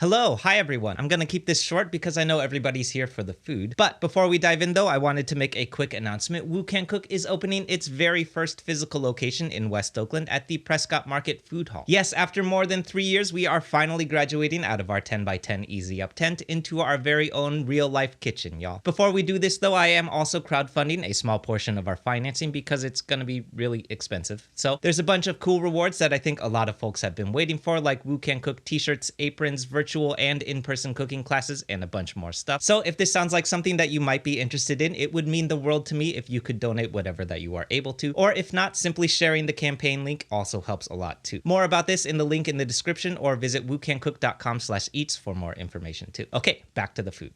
Hello, hi everyone. I'm gonna keep this short because I know everybody's here for the food. But before we dive in though, I wanted to make a quick announcement. Woo Can Cook is opening its very first physical location in West Oakland at the Prescott Market Food Hall. Yes, after more than 3 years, we are finally graduating out of our 10x10 Easy Up tent into our very own real life kitchen, y'all. Before we do this though, I am also crowdfunding a small portion of our financing because it's gonna be really expensive. So there's a bunch of cool rewards that I think a lot of folks have been waiting for, like Woo Can Cook t-shirts, aprons, virtual and in-person cooking classes, and a bunch more stuff. So if this sounds like something that you might be interested in, it would mean the world to me if you could donate whatever that you are able to, or if not, simply sharing the campaign link also helps a lot too. More about this in the link in the description, or visit woocancook.com/eats for more information too. Okay, back to the food.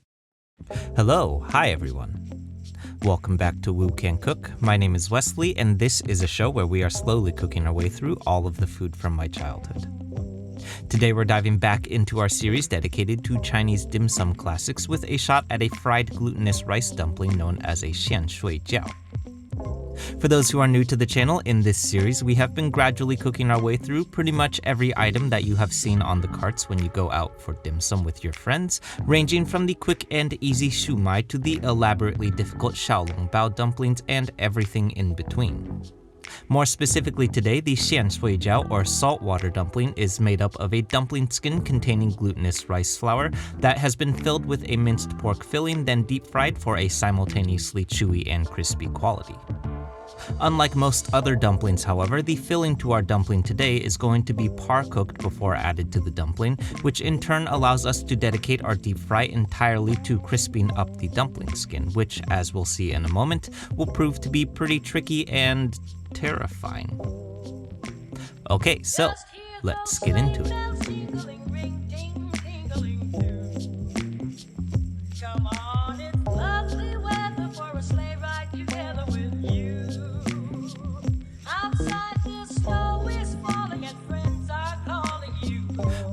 Hello, hi everyone. Welcome back to Woo Can Cook. My name is Wesley, and this is a show where we are slowly cooking our way through all of the food from my childhood. Today we're diving back into our series dedicated to Chinese dim sum classics with a shot at a fried glutinous rice dumpling known as a Xian Shui Jiao. For those who are new to the channel, in this series we have been gradually cooking our way through pretty much every item that you have seen on the carts when you go out for dim sum with your friends, ranging from the quick and easy shumai to the elaborately difficult xiaolongbao dumplings and everything in between. More specifically today, the Xian Shui Jiao or saltwater dumpling is made up of a dumpling skin containing glutinous rice flour that has been filled with a minced pork filling, then deep fried for a simultaneously chewy and crispy quality. Unlike most other dumplings, however, the filling to our dumpling today is going to be par-cooked before added to the dumpling, which in turn allows us to dedicate our deep fry entirely to crisping up the dumpling skin, which, as we'll see in a moment, will prove to be pretty tricky and terrifying. Okay, so let's get into it.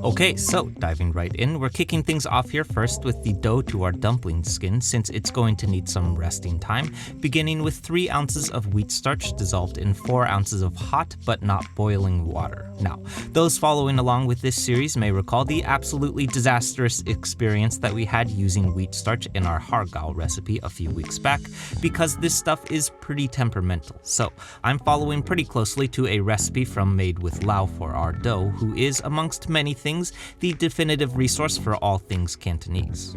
Okay, so diving right in, we're kicking things off here first with the dough to our dumpling skin, since it's going to need some resting time, beginning with 3 ounces of wheat starch dissolved in 4 ounces of hot but not boiling water. Now, those following along with this series may recall the absolutely disastrous experience that we had using wheat starch in our hargao recipe a few weeks back, because this stuff is pretty temperamental. So I'm following pretty closely to a recipe from Made with Lao for our dough, who is, amongst many things, the definitive resource for all things Cantonese.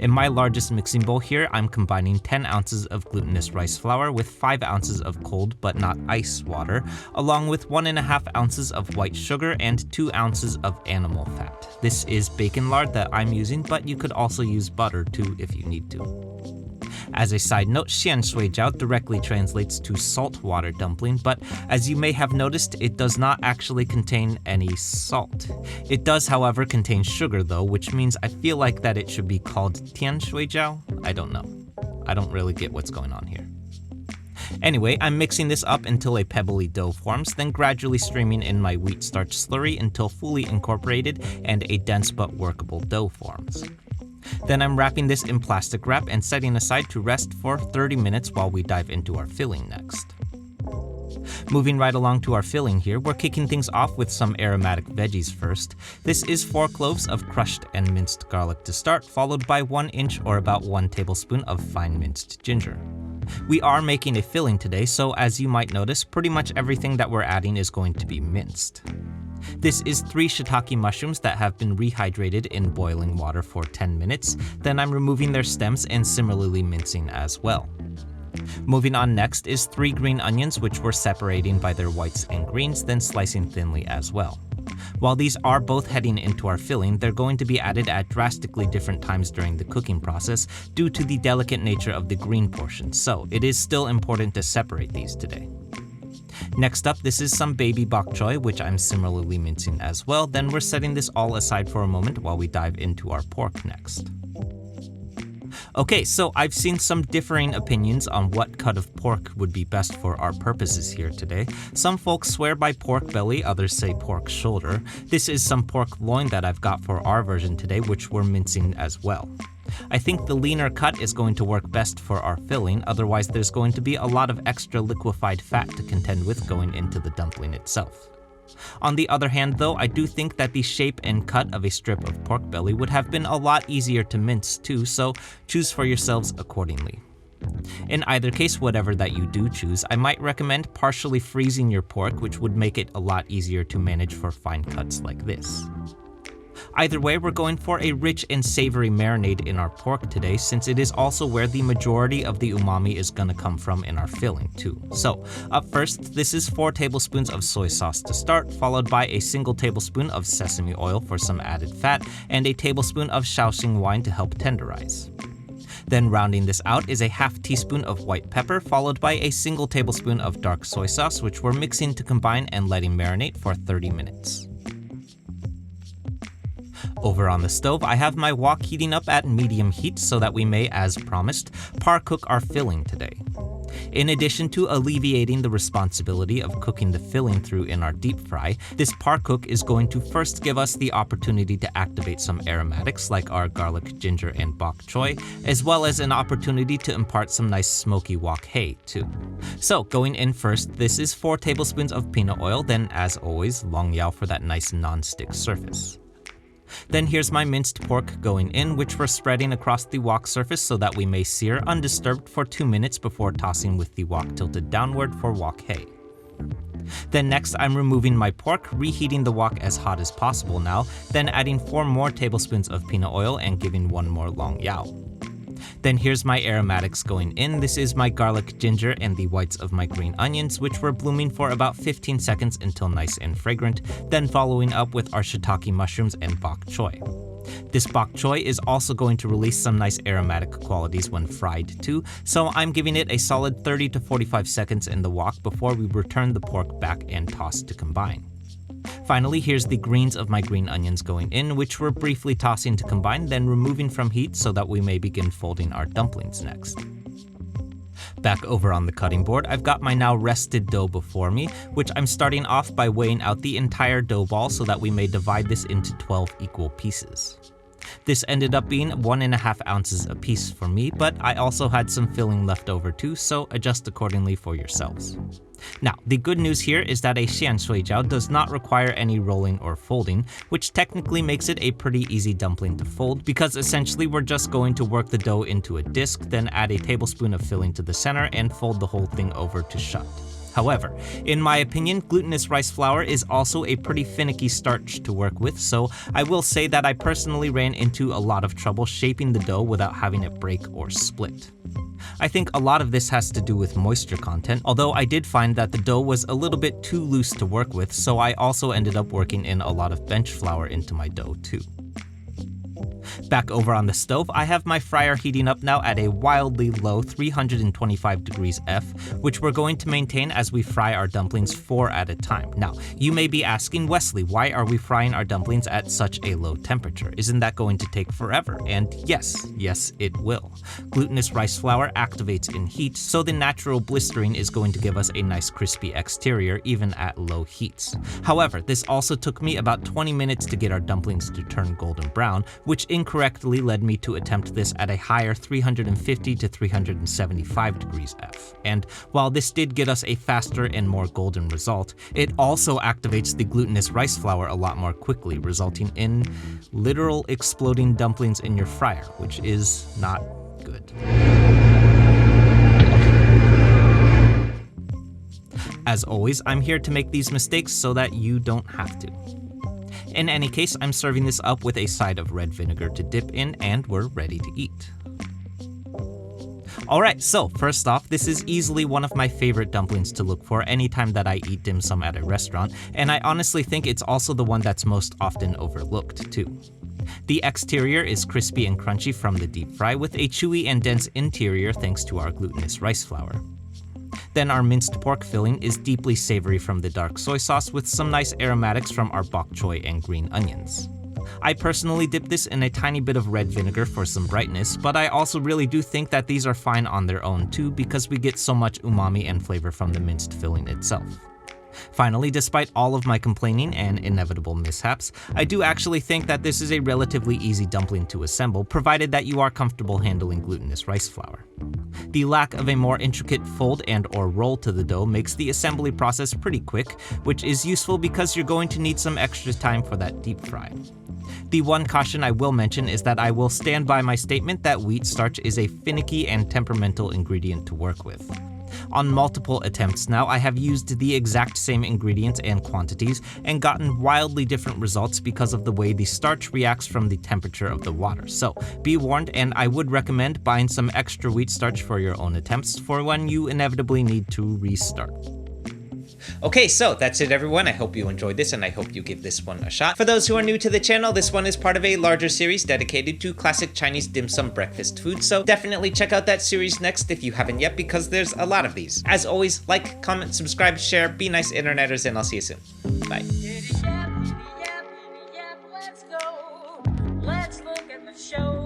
In my largest mixing bowl here, I'm combining 10 ounces of glutinous rice flour with 5 ounces of cold but not ice water, along with 1.5 ounces of white sugar and 2 ounces of animal fat. This is bacon lard that I'm using, but you could also use butter too if you need to. As a side note, Xian Shui Jiao directly translates to saltwater dumpling, but as you may have noticed, it does not actually contain any salt. It does, however, contain sugar though, which means I feel like that it should be called Tian Shui Jiao? I don't know. I don't really get what's going on here. Anyway, I'm mixing this up until a pebbly dough forms, then gradually streaming in my wheat starch slurry until fully incorporated and a dense but workable dough forms. Then I'm wrapping this in plastic wrap and setting aside to rest for 30 minutes while we dive into our filling next. Moving right along to our filling here, we're kicking things off with some aromatic veggies first. This is 4 cloves of crushed and minced garlic to start, followed by 1 inch or about 1 tablespoon of fine minced ginger. We are making a filling today, so as you might notice, pretty much everything that we're adding is going to be minced. This is 3 shiitake mushrooms that have been rehydrated in boiling water for 10 minutes, then I'm removing their stems and similarly mincing as well. Moving on next is 3 green onions, which we're separating by their whites and greens, then slicing thinly as well. While these are both heading into our filling, they're going to be added at drastically different times during the cooking process due to the delicate nature of the green portion, so it is still important to separate these today. Next up, this is some baby bok choy, which I'm similarly mincing as well, then we're setting this all aside for a moment while we dive into our pork next. Okay, so I've seen some differing opinions on what cut of pork would be best for our purposes here today. Some folks swear by pork belly, others say pork shoulder. This is some pork loin that I've got for our version today, which we're mincing as well. I think the leaner cut is going to work best for our filling, otherwise there's going to be a lot of extra liquefied fat to contend with going into the dumpling itself. On the other hand though, I do think that the shape and cut of a strip of pork belly would have been a lot easier to mince too, so choose for yourselves accordingly. In either case, whatever that you do choose, I might recommend partially freezing your pork, which would make it a lot easier to manage for fine cuts like this. Either way, we're going for a rich and savory marinade in our pork today, since it is also where the majority of the umami is gonna come from in our filling too. So, up first, this is 4 tablespoons of soy sauce to start, followed by a single tablespoon of sesame oil for some added fat, and a tablespoon of Shaoxing wine to help tenderize. Then rounding this out is a half teaspoon of white pepper, followed by a single tablespoon of dark soy sauce, which we're mixing to combine and letting marinate for 30 minutes. Over on the stove, I have my wok heating up at medium heat so that we may, as promised, par cook our filling today. In addition to alleviating the responsibility of cooking the filling through in our deep fry, this par cook is going to first give us the opportunity to activate some aromatics like our garlic, ginger, and bok choy, as well as an opportunity to impart some nice smoky wok hei too. So going in first, this is 4 tablespoons of peanut oil, then as always, long yao for that nice non-stick surface. Then here's my minced pork going in, which we're spreading across the wok surface so that we may sear undisturbed for 2 minutes before tossing with the wok tilted downward for wok hei. Then next I'm removing my pork, reheating the wok as hot as possible now, then adding 4 more tablespoons of peanut oil and giving 1 more long yao. Then here's my aromatics going in. This is my garlic, ginger, and the whites of my green onions, which were blooming for about 15 seconds until nice and fragrant, then following up with our shiitake mushrooms and bok choy. This bok choy is also going to release some nice aromatic qualities when fried too, so I'm giving it a solid 30 to 45 seconds in the wok before we return the pork back and toss to combine. Finally, here's the greens of my green onions going in, which we're briefly tossing to combine, then removing from heat so that we may begin folding our dumplings next. Back over on the cutting board, I've got my now rested dough before me, which I'm starting off by weighing out the entire dough ball so that we may divide this into 12 equal pieces. This ended up being 1.5 ounces a piece for me, but I also had some filling left over too, so adjust accordingly for yourselves. Now, the good news here is that a Xian Shui Jiao does not require any rolling or folding, which technically makes it a pretty easy dumpling to fold, because essentially we're just going to work the dough into a disc, then add a tablespoon of filling to the center and fold the whole thing over to shut. However, in my opinion, glutinous rice flour is also a pretty finicky starch to work with, so I will say that I personally ran into a lot of trouble shaping the dough without having it break or split. I think a lot of this has to do with moisture content, although I did find that the dough was a little bit too loose to work with, so I also ended up working in a lot of bench flour into my dough too. Back over on the stove, I have my fryer heating up now at a wildly low 325 degrees F, which we're going to maintain as we fry our dumplings 4 at a time. Now, you may be asking, Wesley, why are we frying our dumplings at such a low temperature? Isn't that going to take forever? And yes, it will. Glutinous rice flour activates in heat, so the natural blistering is going to give us a nice crispy exterior even at low heats. However, this also took me about 20 minutes to get our dumplings to turn golden brown, which incorrectly led me to attempt this at a higher 350 to 375 degrees F. And while this did get us a faster and more golden result, it also activates the glutinous rice flour a lot more quickly, resulting in literal exploding dumplings in your fryer, which is not good. As always, I'm here to make these mistakes so that you don't have to. In any case, I'm serving this up with a side of red vinegar to dip in, and we're ready to eat. Alright, so first off, this is easily one of my favorite dumplings to look for anytime that I eat dim sum at a restaurant, and I honestly think it's also the one that's most often overlooked too. The exterior is crispy and crunchy from the deep fry, with a chewy and dense interior thanks to our glutinous rice flour. Then our minced pork filling is deeply savory from the dark soy sauce with some nice aromatics from our bok choy and green onions. I personally dip this in a tiny bit of red vinegar for some brightness, but I also really do think that these are fine on their own too because we get so much umami and flavor from the minced filling itself. Finally, despite all of my complaining and inevitable mishaps, I do actually think that this is a relatively easy dumpling to assemble, provided that you are comfortable handling glutinous rice flour. The lack of a more intricate fold and/or roll to the dough makes the assembly process pretty quick, which is useful because you're going to need some extra time for that deep fry. The one caution I will mention is that I will stand by my statement that wheat starch is a finicky and temperamental ingredient to work with. On multiple attempts now, I have used the exact same ingredients and quantities and gotten wildly different results because of the way the starch reacts from the temperature of the water. So be warned, and I would recommend buying some extra wheat starch for your own attempts for when you inevitably need to restart. Okay, so that's it everyone. I hope you enjoyed this and I hope you give this one a shot. For those who are new to the channel, this one is part of a larger series dedicated to classic Chinese dim sum breakfast food, so definitely check out that series next if you haven't yet, because there's a lot of these. As always, like, comment, subscribe, share, be nice interneters, and I'll see you soon. Bye. Let's go. Let's look at the show.